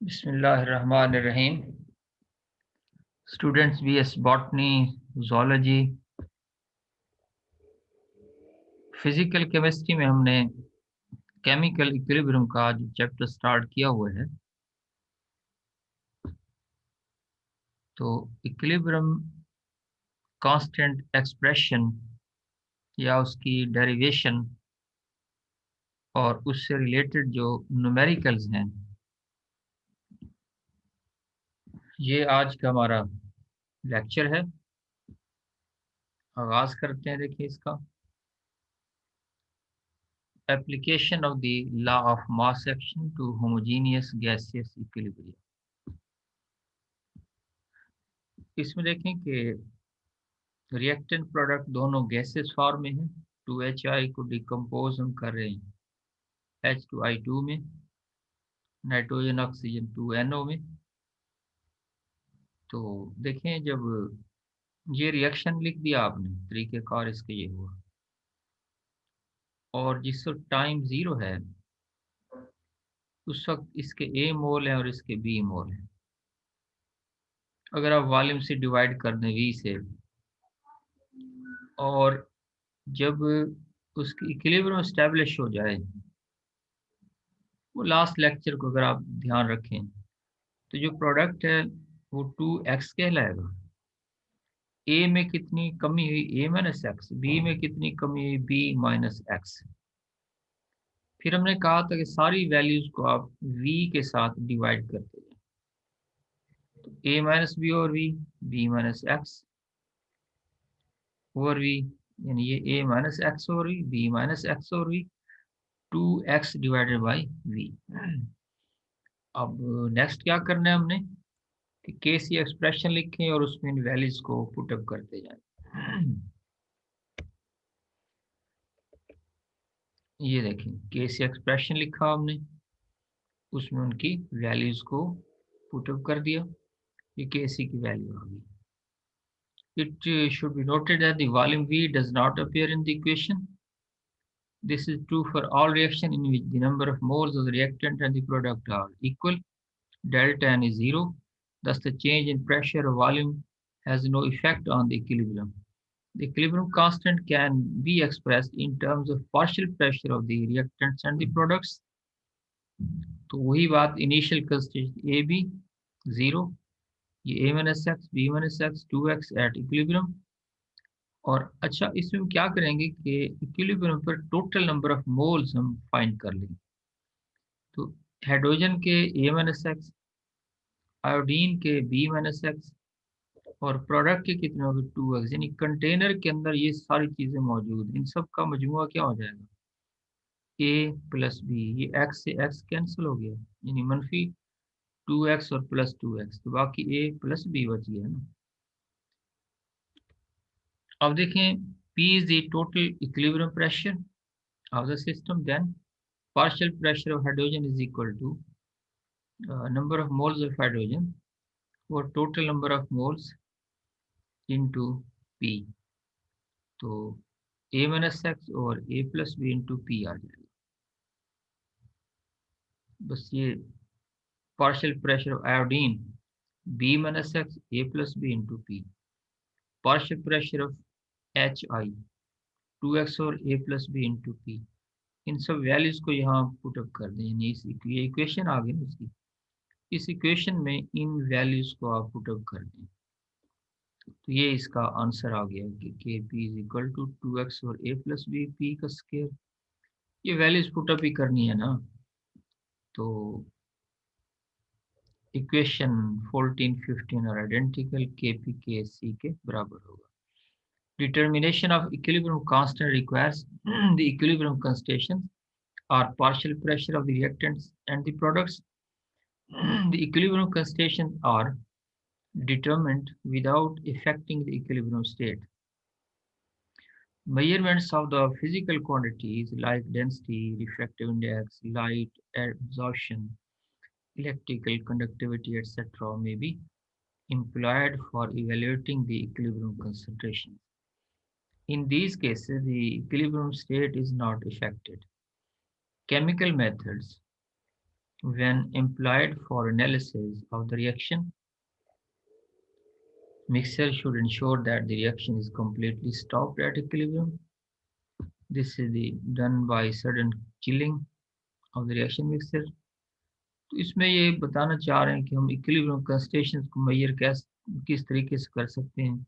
बिस्मिल्लाहिर्रहमानिर्रहीम। Students BS botany, zoology, physical chemistry में हमने केमिकल इक्विलिब्रियम का जो चैप्टर स्टार्ट किया हुआ है, तो इक्विलिब्रियम कांस्टेंट एक्सप्रेशन या उसकी डेरिवेशन और उससे रिलेटेड जो न्यूमेरिकल्स हैं, ये आज का हमारा लेक्चर है। आगाज करते हैं। देखिए इसका application of the law of mass action to homogeneous gaseous equilibrium. इसमें देखें कि रिएक्टेंट प्रोडक्ट दोनों गैसेस फॉर्म में है। 2HI को डिकम्पोज हम कर रहे हैं H2I2 में, नाइट्रोजन ऑक्सीजन 2NO में। तो देखें, जब ये रिएक्शन लिख दिया आपने, तरीक़ेकार इसके ये हुआ, और जिस वक्त टाइम ज़ीरो है उस वक्त इसके A मोल है और इसके B मोल है। अगर आप वॉल्यूम से डिवाइड कर दें V से, और जब उसकी इक्विलिब्रियम एस्टेब्लिश हो जाए, वो लास्ट लेक्चर को अगर आप ध्यान रखें, तो जो प्रोडक्ट है वो 2x कहलाएगा। ए में कितनी कमी हुई, a माइनस एक्स। बी में कितनी कमी हुई, b माइनस एक्स। फिर हमने कहा था कि सारी वैल्यूज को आप v के साथ डिवाइड करते हैं, तो a माइनस बी और v, b माइनस एक्स और v, यानी ये a माइनस एक्स और v, b माइनस एक्स और v, 2x divided by v। अब नेक्स्ट क्या करना है हमने कि केसी एक्सप्रेशन लिखें और उसमें इन वैल्यूज को पुटअप करते जाएं। ये देखें, केसी एक्सप्रेशन लिखा हमने, उसमें उनकी वैल्यूज को पुटअप कर दिया, ये केसी की वैल्यू आ गई। It should be noted that the volume V does not appear in the equation. This is true for all reaction in which the number of moles of the reactant and the product are equal. Delta N is zero. Thus, the change in pressure or volume has no effect on the equilibrium. The equilibrium constant can be expressed in terms of partial pressure of the reactants and the products. तो वही बात, initial constant A B zero, ये A minus X, B minus X, 2x at equilibrium. और अच्छा, इसमें हम क्या करेंगे कि इक्विलिब्रियम पर टोटल नंबर ऑफ मोल्स हम फाइंड कर लेंगे। तो हाइड्रोजन के ए माइनस एक्स, आयोडीन के बी माइनस एक्स, और प्रोडक्ट के कितने हो गए, 2x। यानी कंटेनर के अंदर ये सारी चीजें मौजूद हैं, इन सब का मजमुआ क्या हो जाएगा, ए प्लस बी। ये एक्स से एक्स कैंसिल हो गया, यानी मनफी 2x और प्लस 2x, तो बाकी ए प्लस बी बच गया ना। अब देखें, P is the total equilibrium pressure of the system, then partial pressure of hydrogen is equal to number of moles of hydrogen or total number of moles into P। तो A minus X और A plus B into P आ जाएगा। बस ये partial pressure of iodine B minus X A plus B into P, partial pressure of HI 2x और A plus B into P. इन सब values को यहाँ पुट अप कर दें, यानी ये इक्वेशन आ गई ना उसकी, इस इक्वेशन में इन वैल्यूज को आप पुट अप कर दें, तो ये इसका आंसर आ गया कि के P is equal to 2x और a प्लस बी पी का स्क्वायर। ये वैल्यूज पुट अप ही करनी है ना, तो इक्वेशन 14, 15 और आइडेंटिकल, के पी के सी के बराबर होगा। Determination of equilibrium constant requires the equilibrium constants or partial pressure of the reactants and the products. The equilibrium constants are determined without affecting the equilibrium state. Measurements of the physical quantities like density, refractive index, light absorption, electrical conductivity, etc. may be employed for evaluating the equilibrium concentration. In these cases, the equilibrium state is not affected. Chemical methods when employed for analysis of the reaction, mixer should ensure that the reaction is completely stopped at equilibrium. This is done by sudden chilling of the reaction mixer. तो इसमें ये बताना चाह रहे हैं कि हम equilibrium constants को मेजर किस तरीके से कर सकते हैं।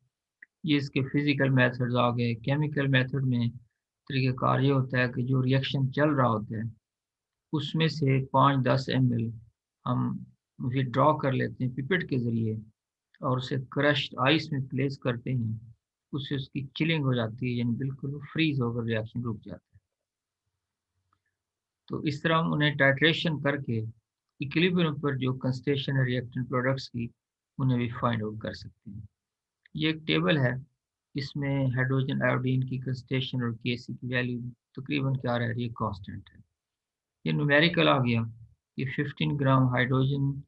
ये इसके फिजिकल मेथड्स आ गए। केमिकल मेथड में तरीक़ाकार ये होता है कि जो रिएक्शन चल रहा होता है उसमें से 5-10 ml हम विथड्रॉ कर लेते हैं पिपेट के ज़रिए और उसे क्रश्ड आइस में प्लेस करते हैं। उससे उसकी चिलिंग हो जाती है, यानी बिल्कुल फ्रीज़ होकर रिएक्शन रुक जाता है। तो इस तरह हम उन्हें टाइट्रेशन करके इक्विलिब्रियम पर जो कंस्टेंट है रिएक्टेंट प्रोडक्ट्स की, उन्हें भी फाइंड आउट कर सकते हैं। ये एक टेबल है, इसमें हाइड्रोजन आयोडीन की कंस्टेंट और केसी की वैल्यू तकरीबन क्या रह रही है, कांस्टेंट है। ये न्यूमेरिकल आ गया कि 15 gram hydrogen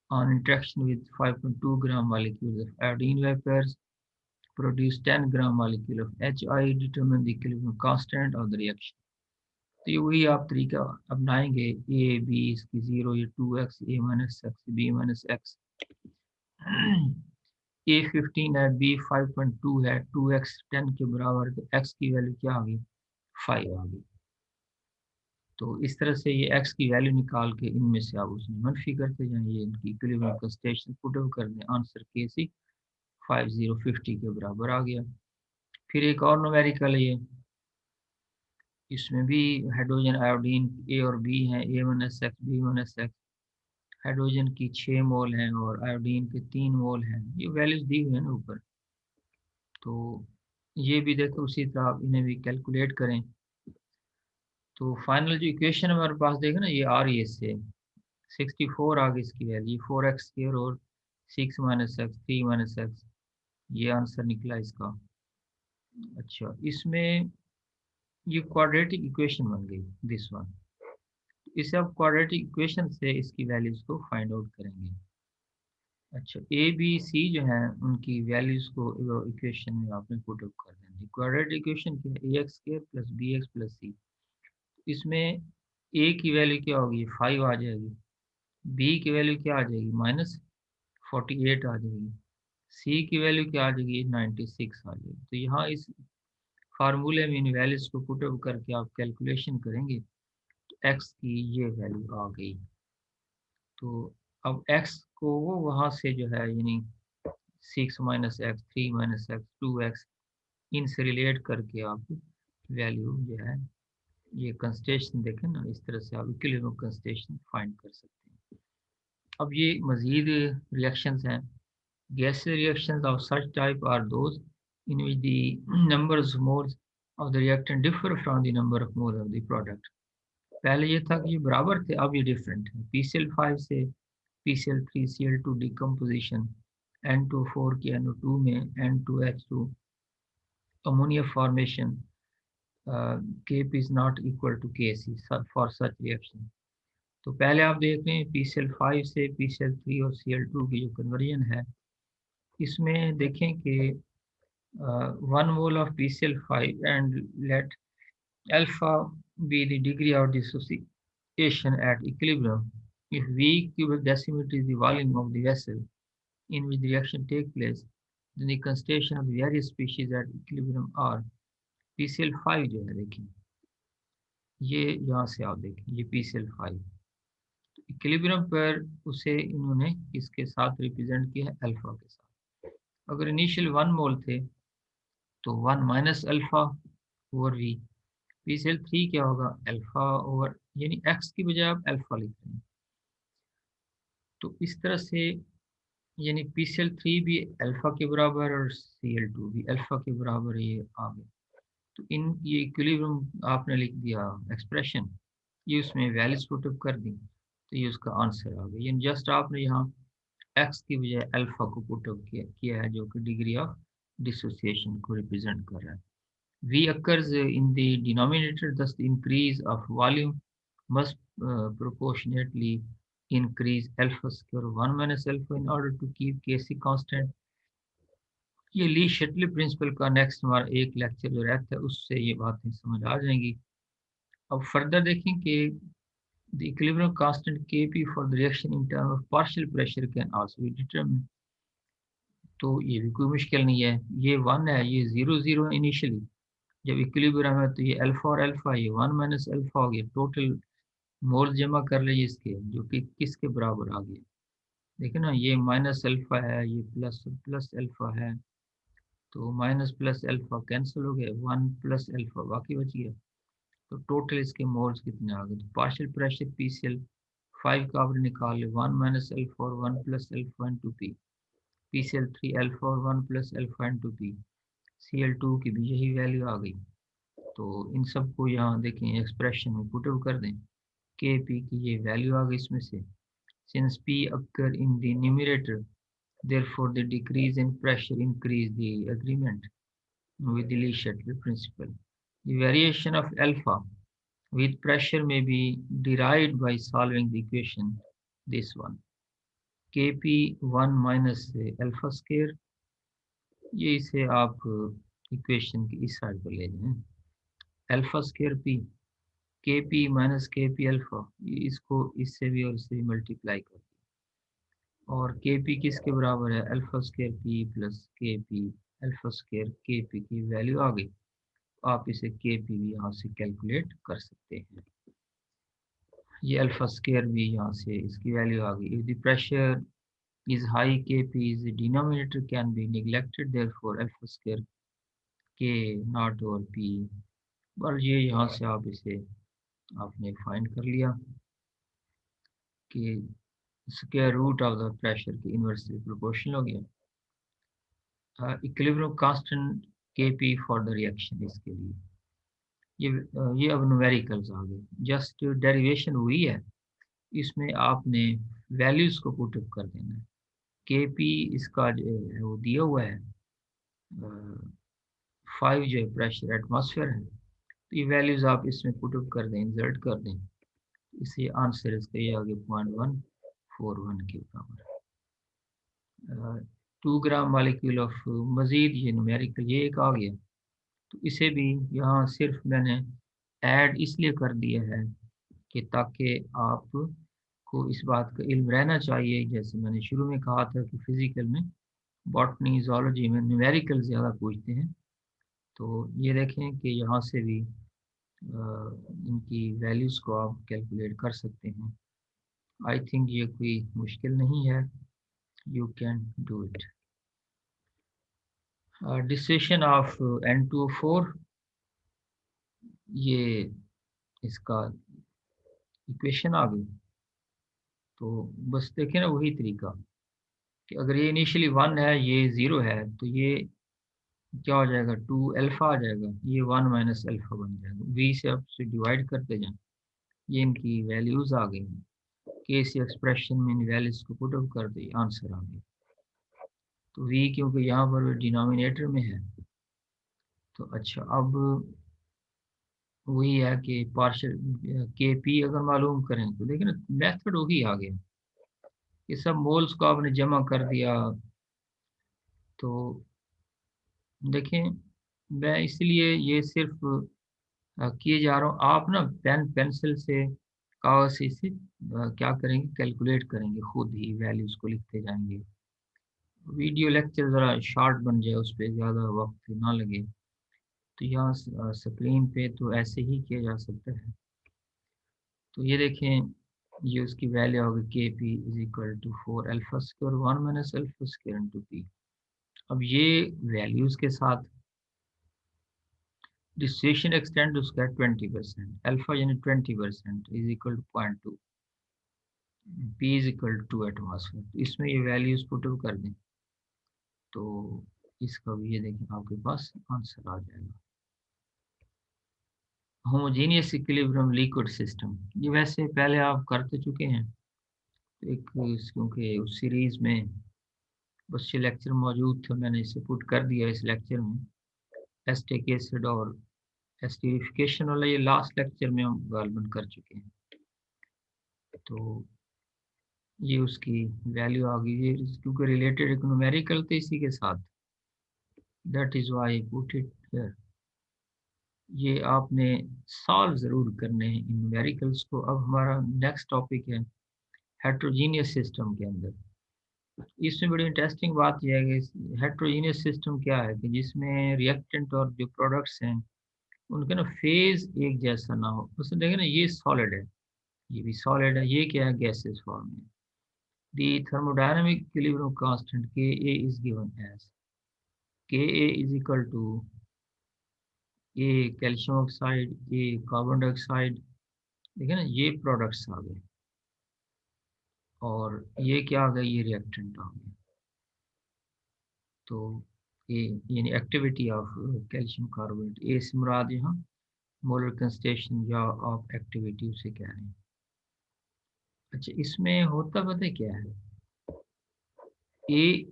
on interaction with 5.2 gram molecules of iodine vapors produce 10 gram molecule of HI, determine the equilibrium constant of the reaction। तो ये वही आप तरीका अपनाएंगे, ए बी इसकी 0, ये 2x, A minus X, B minus X, A 15 है, B 5.2 है, 2x 10 के बराबर, तो x की वैल्यू क्या आ गई, 5 आ गई। तो इस तरह से ये x की वैल्यू निकाल के इनमें से आप उसमें मनफी करते जाएं, ये इनकी इक्विलिब्रियम कंस्टेंट पुट अप कर दें, आंसर के 5050 के बराबर आ गया। फिर एक और न्यूमेरिकल है ये, इसमें भी हाइड्रोजन आयोडीन ए और बी हैं, A minus X, B minus X, hydrogen की 6 मोल हैं और आयोडीन के 3 मोल हैं। ये वैल्यूज दी हुई है ना ऊपर, तो ये भी देखो उसी तरह आप इन्हें भी कैलकुलेट करें। तो फाइनल जो इक्वेशन हमारे पास देखें ना, ये आ रही है इससे 64 आ गई इसकी वैल्यू, 4x² और 6 माइनस एक्स, 3 माइनस एक्स, ये आंसर निकला इसका। अच्छा, इसमें ये क्वाड्रेटिक इक्वेशन बन गई दिस वन। इसे आप क्वाड्रेटिक इक्वेशन से इसकी वैल्यूज को फाइंड आउट करेंगे। अच्छा, ए बी सी जो है उनकी वैल्यूज को इक्वेशन में आपने पुट अप कर देंगे। क्वाड्रेटिक इक्वेशन क्या है, ax² plus bx plus c। इसमें ए की वैल्यू क्या होगी, 5 आ जाएगी, बी की वैल्यू क्या आ जाएगी, -48 आ जाएगी, सी की वैल्यू क्या आ जाएगी, 96 आ जाएगी। तो यहाँ इस फार्मूले में इन वैल्यूज को पुट अप करके आप कैलकुलेशन करेंगे तो एक्स की ये वैल्यू आ गई। तो अब x को वो वहाँ से जो है यानी 6 minus x, 3 minus X, 2x, इनसे रिलेट करके आप वैल्यू जो है ये कंस्टेंट देखें ना, इस तरह से आप इक्विलिब्रियम कंस्टेंट फाइंड कर सकते हैं। अब ये मजीद रिएक्शंस हैं। Gas reactions of such type are those in which the numbers moles of the reactant differ from the number of moles of the product. पहले ये था कि ये बराबर थे, अब ये डिफरेंट है। PCl5 से PCl3Cl2 डिकम्पोजिशन, N2O4 की NO2 में N2H2 ammonia formation, Kp is not equal to Kc for such reaction। तो पहले आप देख रहे हैं PCl5 से PCl3 और Cl2 की जो कन्वर्जन है, इसमें देखें कि 1 mole of PCl5 and let alpha be the degree of dissociation at equilibrium. If V cubic decimeter is the volume of the vessel in which the reaction takes place, then the concentration of the various species at equilibrium are PCl5 जो है देखें, ये यहाँ से आप देखें, ये PCl5 equilibrium पर उसे इन्होंने इसके साथ रिप्रेजेंट किया है अल्फा के साथ। अगर इनिशियल 1 मोल थे तो 1 minus alpha over we. PCl3 क्या होगा, अल्फा ओवर, यानी एक्स की बजाय आप अल्फा लिख रहे हैं। तो इस तरह से यानी PCl3 भी अल्फा के बराबर और Cl2 भी अल्फा के बराबर, ये आ गए। तो इन ये इक्विलिब्रियम आपने लिख दिया एक्सप्रेशन, ये उसमें वैल्यूज पुटअप कर दी, तो ये उसका आंसर आ गया। यानी जस्ट आपने यहाँ एक्स की बजाय अल्फा को पुटअप किया है, जो कि डिग्री ऑफ डिसोसिएशन को रिप्रेजेंट कर रहा है। V occurs in the denominator, thus the increase of volume must proportionately increase alpha square 1 minus alpha in order to keep Kc constant। ये ली शटली प्रिंसिपल का नेक्स्ट हमारा एक लेक्चर जो रहता है उससे ये बातें समझ आ जाएंगी। अब फर्दर देखें कि The equilibrium constant Kp for the reaction in terms of partial pressure can also be determined. तो ये भी कोई मुश्किल नहीं है, ये 1 है, ये 0 इनिशियली, जब इक्विलिब्रियम है तो ये अल्फा और अल्फा, ये 1 माइनस अल्फा हो गया, टोटल मोल जमा कर लीजिए इसके, जो कि किसके बराबर आ गया, देखिए ना, ये माइनस अल्फा है, ये प्लस प्लस अल्फा है, तो माइनस प्लस अल्फा कैंसिल हो गया, 1 प्लस अल्फा बाकी बच गया, तो टोटल इसके मोल्स कितने आ गए, तो पार्शियल प्रेशर पीसीएल 5 का आपने निकाल लिया, 1 माइनस अल्फा और 1 plus alpha into P, PCL 3 alpha और 1 प्लस अल्फा इंटू पी, सीएल2 की भी यही वैल्यू आ गई। तो इन सबको यहाँ देखें एक्सप्रेशन में पुट अप कर दें, के पी की ये वैल्यू आ गई इसमें से, since P occur in the numerator, therefore the decrease in pressure increase the agreement with the Le Chatelier principle. The variation of alpha with pressure may be derived by solving the equation, this one, kp1 minus alpha square, ये इसे आप equation की इस side पर ले जाएं, alpha square P, के P minus के पी अल्फा, इसको इससे भी और इससे भी मल्टीप्लाई कर, और के पी किसके बराबर है, अल्फा स्क्वायर पी प्लस के पी अल्फा स्क्वायर के पी की वैल्यू आ गई, आप इसे के पी भी यहाँ से कैलकुलेट कर सकते हैं, ये अल्फा स्क्वायर भी यहाँ से इसकी वैल्यू आ गई, if the pressure is high Kp is the denominator can be neglected, therefore alpha square K not over P, और ये यहाँ से आप इसे आपने फाइंड कर लिया कि square root of the pressure की इनवर्सली प्रोपोर्शनल हो गया, equilibrium constant Kp for the reaction, इसके लिए ये अब न्यूमेरिकल्स आ गए, जस्ट डेरिवेशन हुई है, इसमें आपने वैल्यूज को पुट अप कर देना है, Kp इसका जो है वो दिया हुआ है 5 जो है प्रेशर एटमॉस्फेयर है, तो ये वैल्यूज आप इसमें पुट अप कर दें, इंसर्ट कर दें, इसे आंसर इसका ये आ गया 0.141 के बराबर, 2 ग्राम मालिक्यूल ऑफ, मजीद ये न्यूमेरिकल ये एक आ गया, तो इसे भी यहाँ सिर्फ मैंने ऐड इसलिए कर दिया है कि ताकि आपको इस बात का इल्म रहना चाहिए, जैसे मैंने शुरू में कहा था कि फिजिकल में, बॉटनी जोलॉजी में न्यूमेरिकल ज़्यादा पूछते हैं, तो ये देखें कि यहाँ से भी इनकी वैल्यूज़ को आप कैलकुलेट कर सकते हैं, आई थिंक ये कोई मुश्किल नहीं है, you can do it. Dissociation of N2O4, ये इसका इक्वेशन आ गई, तो बस देखें ना वही तरीका कि अगर ये इनिशियली 1 है, ये 0 है, तो ये क्या हो जाएगा, 2 अल्फा आ जाएगा, ये 1 माइनस अल्फा बन जाएगा, v से आप से डिवाइड करते जाएं, ये इनकी वैल्यूज आ गई, के सी एक्सप्रेशन में इन वैल्यूज को पुट अप कर दी, आंसर आ गया, तो v क्योंकि यहाँ पर डिनोमिनेटर में है, तो अच्छा अब वही है कि पार्शियल के पी अगर मालूम करें तो देखिए ना मेथड वही आ गया, ये सब मोल्स को आपने जमा कर दिया, तो देखें मैं इसलिए ये सिर्फ किए जा रहा हूँ, आप ना पेन पेंसिल से कागज से इसे क्या करेंगे, कैलकुलेट करेंगे, खुद ही वैल्यूज को लिखते जाएंगे, वीडियो लेक्चर ज़रा शॉर्ट बन जाए, उस पर ज़्यादा वक्त ना लगे, तो यहाँ स्क्रीन पे तो ऐसे ही किया जा सकता है, तो ये देखें, ये उसकी वैल्यू होगी K P is equal to 4 alpha square 1 minus alpha square into P, अब ये वैल्यूज के साथ डिस्ट्रीब्यूशन एक्सटेंड उसका 20%, अल्फा यानी 20% is equal to 0.2, P is equal to atmosphere, तो इसमें ये वैल्यूज पुट अप कर दें, तो इसका भी ये देखें आपके पास आंसर आ जाएगा, होमोजेनियस इक्विलिब्रियम लिक्विड सिस्टम, ये वैसे पहले आप कर तो चुके हैं, तो एक क्योंकि उस सीरीज में बस ये लेक्चर मौजूद थे, मैंने इसे पुट कर दिया इस लेक्चर में, एस्टिक एसिड और एस्टिफिकेशन वाला ये लास्ट लेक्चर में हम गालबन कर चुके हैं, तो ये उसकी वैल्यू आ गई, ये क्योंकि रिलेटेड न्यूमेरिकल थे इसी के साथ, that is why I put it here, ये आपने सॉल्व ज़रूर करने हैं इन न्यूमेरिकल्स को। अब हमारा नेक्स्ट टॉपिक है हेट्रोजीनियस सिस्टम के अंदर। इसमें बड़ी इंटरेस्टिंग बात यह है कि हेट्रोजीनियस सिस्टम क्या है कि जिसमें रिएक्टेंट और जो प्रोडक्ट्स हैं उनका ना फेज एक जैसा ना हो। उसमें देखें ना, ये सॉलिड है, ये भी सॉलिड है, ये क्या है, गैसेस फॉर्म है। The thermodynamic equilibrium constant K A is given as K A is equal to A calcium oxide, A carbon dioxide. देखिए ना, ये प्रोडक्ट्स आ गए और ये क्या आ गया, ये रिएक्टेंट आ गया। तो ये यानी एक्टिविटी ऑफ कैल्शियम कार्बोनेट, ए से मुराद यहाँ मोलर कंसंट्रेशन या ऑफ एक्टिविटी उसे कह रहे हैं। अच्छा, इसमें होता पता है क्या है, A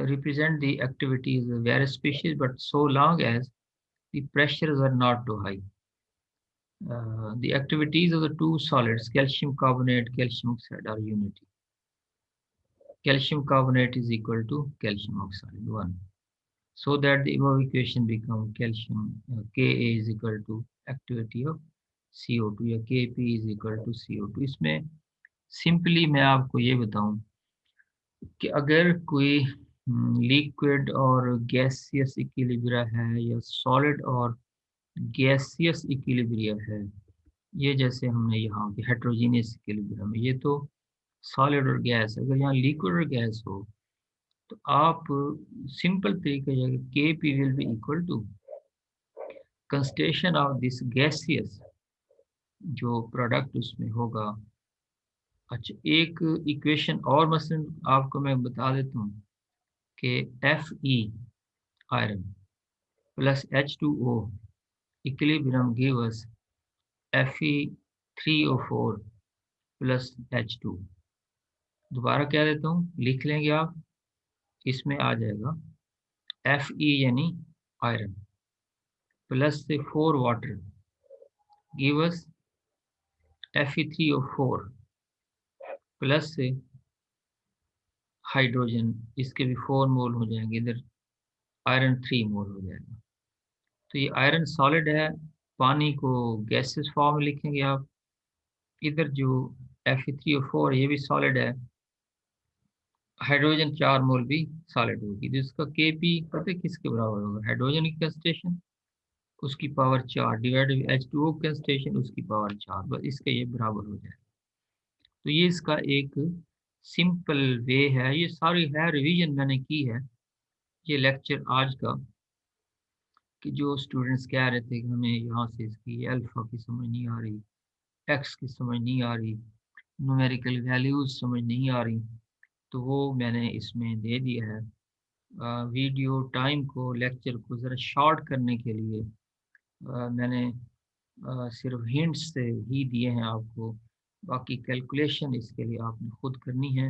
represent the activities of various species, but so long as the pressures are not too high. The activities of the two solids, calcium carbonate, calcium oxide, are unity. Calcium carbonate is equal to calcium oxide, 1. So that the above equation become calcium, Ka is equal to activity of CO2 या Kp is equal to CO2. इसमें simply मैं आपको ये बताऊं कि अगर कोई liquid और गैसियस इक्विलिब्रिया है या सॉलिड और गैसियस इक्विलिब्रिया है, ये जैसे हमने यहाँ की हेट्रोजीनियस इक्विलिब्रियम में, ये तो सॉलिड और गैस, अगर यहाँ लिक्विड और गैस हो तो आप सिंपल तरीके से K P will be equal to concentration of this gaseous, जो प्रोडक्ट उसमें होगा। अच्छा, एक इक्वेशन और मसलन आपको मैं बता देता हूँ कि F E iron plus H2O equilibrium give us Fe3O4 plus H2। दोबारा कह देता हूँ, लिख लेंगे आप, इसमें आ जाएगा Fe यानी आयरन प्लस से 4 water give us Fe3O4 plus से हाइड्रोजन, इसके भी 4 मोल हो जाएंगे, इधर आयरन 3 मोल हो जाएगा। तो ये आयरन सॉलिड है, पानी को गैसेस फॉर्म में लिखेंगे आप। इधर जो Fe3O4 ये भी सॉलिड है, हाइड्रोजन 4 मोल भी सॉलिड होगी, जिसका Kp पता है किसके बराबर होगा, हाइड्रोजन की कंसंट्रेशन उसकी power 4 divide by H2O concentration उसकी पावर 4, बस इसका ये बराबर हो जाए। तो ये इसका एक सिंपल वे है। ये सारी है रिवीजन मैंने की है ये लेक्चर आज का, कि जो स्टूडेंट्स कह रहे थे कि हमें यहाँ से इसकी अल्फा की समझ नहीं आ रही, एक्स की समझ नहीं आ रही, न्यूमेरिकल वैल्यूज समझ नहीं आ रही, तो वो मैंने इसमें दे दिया है। वीडियो टाइम को, लेक्चर को ज़रा शॉर्ट करने के लिए मैंने सिर्फ हिंट्स से ही दिए हैं आपको, बाकी कैलकुलेशन इसके लिए आपने खुद करनी है।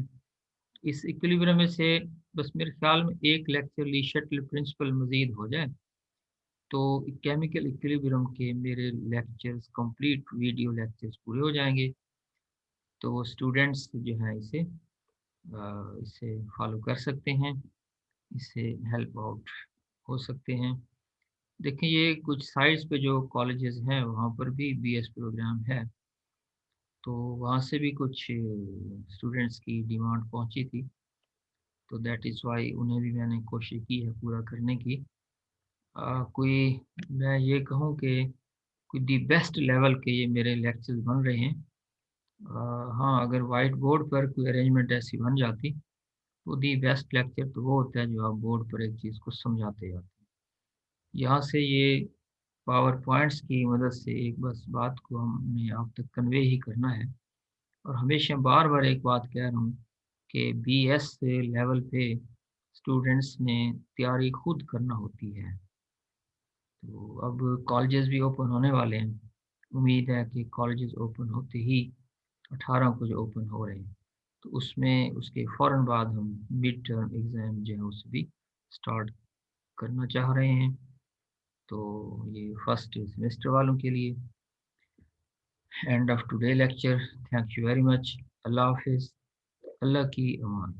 इस इक्विलिब्रियम में से बस मेरे ख्याल में एक लेक्चर ली शटल प्रिंसिपल मज़ीद हो जाए तो केमिकल इक्विलिब्रियम के मेरे लेक्चर्स कंप्लीट वीडियो लेक्चर्स पूरे हो जाएंगे। तो स्टूडेंट्स जो हैं इसे फॉलो कर सकते हैं, इससे हेल्प आउट हो सकते हैं। देखिए, ये कुछ साइट्स पे जो कॉलेजेस हैं वहाँ पर भी बीएस प्रोग्राम है, तो वहाँ से भी कुछ स्टूडेंट्स की डिमांड पहुँची थी, तो दैट इज़ वाई उन्हें भी मैंने कोशिश की है पूरा करने की। कोई, मैं ये कहूँ कि कोई दी बेस्ट लेवल के ये मेरे लेक्चर्स बन रहे हैं। हाँ, अगर वाइट बोर्ड पर कोई अरेंजमेंट ऐसी बन जाती तो दी बेस्ट लेक्चर तो वो होता है जो आप बोर्ड पर एक चीज़ को समझाते जाते हैं। यहाँ से ये पावर पॉइंट्स की मदद से एक बस बात को हमने आप तक कन्वे ही करना है। और हमेशा बार बार एक बात कह रहा हूँ कि बीएस से लेवल पे स्टूडेंट्स ने तैयारी खुद करना होती है। तो अब कॉलेजेस भी ओपन होने वाले हैं, उम्मीद है कि कॉलेजेस ओपन होते ही 18 को जो ओपन हो रहे हैं तो उसमें उसके फ़ौरन बाद हम मिड टर्म एग्ज़ाम जो है उसे भी स्टार्ट करना चाह रहे हैं। तो ये फर्स्ट सेमेस्टर वालों के लिए end of today lecture. Thank you very much. अल्लाह हाफिज़, अल्लाह की अमान।